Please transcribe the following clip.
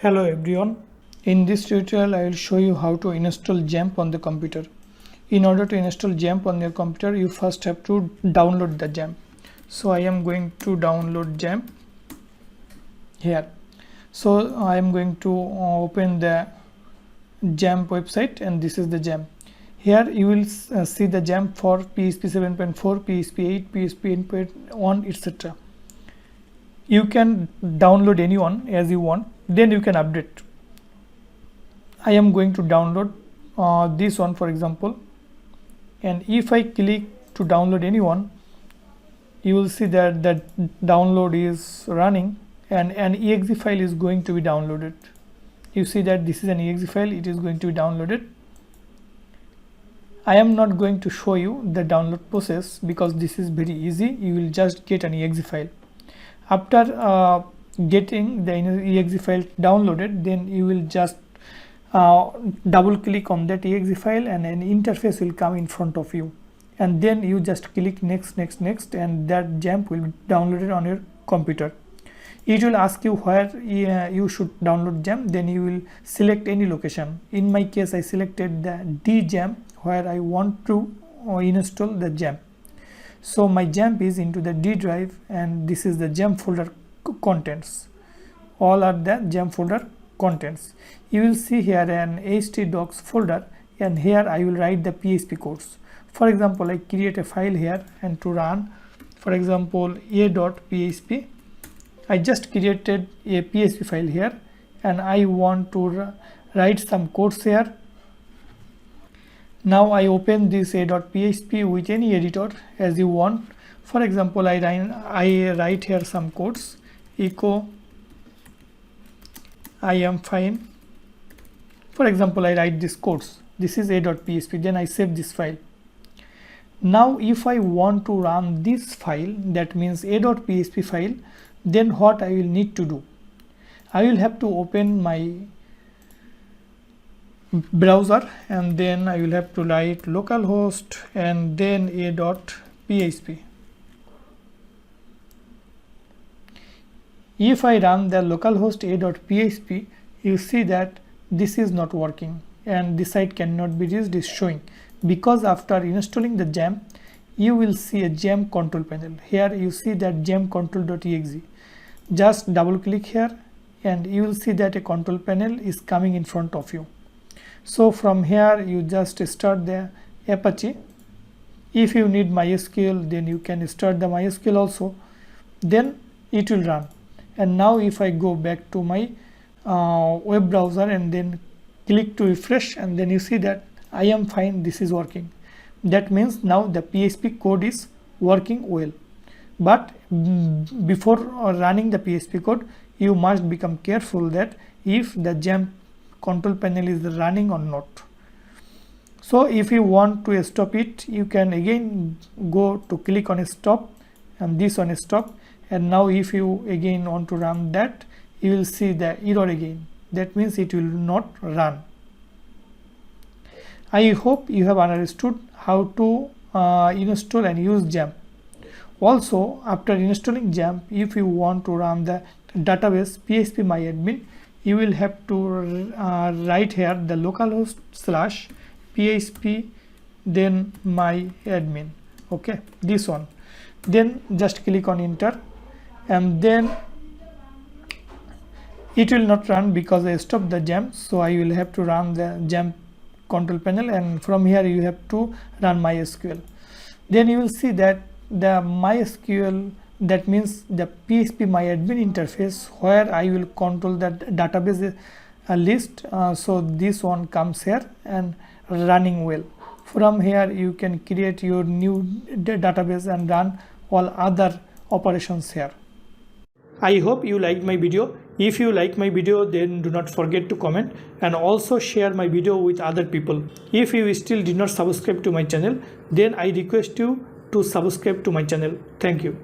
Hello everyone. In this tutorial I will show you how to install XAMPP on the computer. In order to install XAMPP on your computer, you first have to download the XAMPP. So I am going to download XAMPP here. So I am going to open the XAMPP website, and this is the XAMPP. Here you will see the XAMPP for PHP 7.4, PHP 8, PHP 8.1, etc. You can download any one as you want, then you can update. I am going to download this one, for example, and if I click to download any one, you will see that the download is running and an exe file is going to be downloaded. You see that this is an exe file, it is going to be downloaded. I am not going to show you the download process because this is very easy. You will just get an exe file. After getting the exe file downloaded, then you will just double click on that exe file and an interface will come in front of you, and then you just click next, and that XAMPP will be downloaded on your computer. It will ask you where you should download XAMPP, then you will select any location. In my case, I selected the D XAMPP where I want to install the XAMPP. So my XAMPP is into the D drive, and this is the XAMPP folder contents. All are the XAMPP folder contents. You will see here an htdocs folder, and here I will write the PHP codes. For example, I create a file here and to run, for example, a.php. I just created a PHP file here and I want to write some codes here. Now I open this a.php with any editor as you want. For example, I write here some codes. Echo I am fine. For example, I write these codes. This is a.php. Then I save this file. Now if I want to run this file, that means a.php file, then what I will need to do? I will have to open my browser, and then I will have to write localhost and then a.php. If I run the localhost a.php, you see that this is not working and this site cannot be reached is showing, because after installing the XAMPP, you will see a XAMPP control panel. Here you see that XAMPP control.exe. Just double click here and you will see that a control panel is coming in front of you. So from here you just start the Apache. If you need MySQL, then you can start the MySQL also, then it will run. And now if I go back to my web browser and then click to refresh, and then you see that I am fine, this is working. That means now the PHP code is working well. But before running the PHP code, you must become careful that if the XAMPP control panel is running or not. So if you want to stop it, you can again go to click on stop, and this on stop, and now if you again want to run that, you will see the error again. That means it will not run. I hope you have understood how to install and use XAMPP. Also, after installing XAMPP, if you want to run the database phpmyadmin, you will have to write here the localhost /php then myadmin. Okay, this one. Then just click on enter, and then it will not run because I stopped the XAMPP. So I will have to run the XAMPP control panel, and from here you have to run MySQL. Then you will see that the MySQL, that means the phpmyadmin interface where I will control that database list. So this one comes here and running well. From here you can create your new database and run all other operations here. I hope you liked my video. If you like my video, then do not forget to comment and also share my video with other people. If you still did not subscribe to my channel, then I request you to subscribe to my channel. Thank you.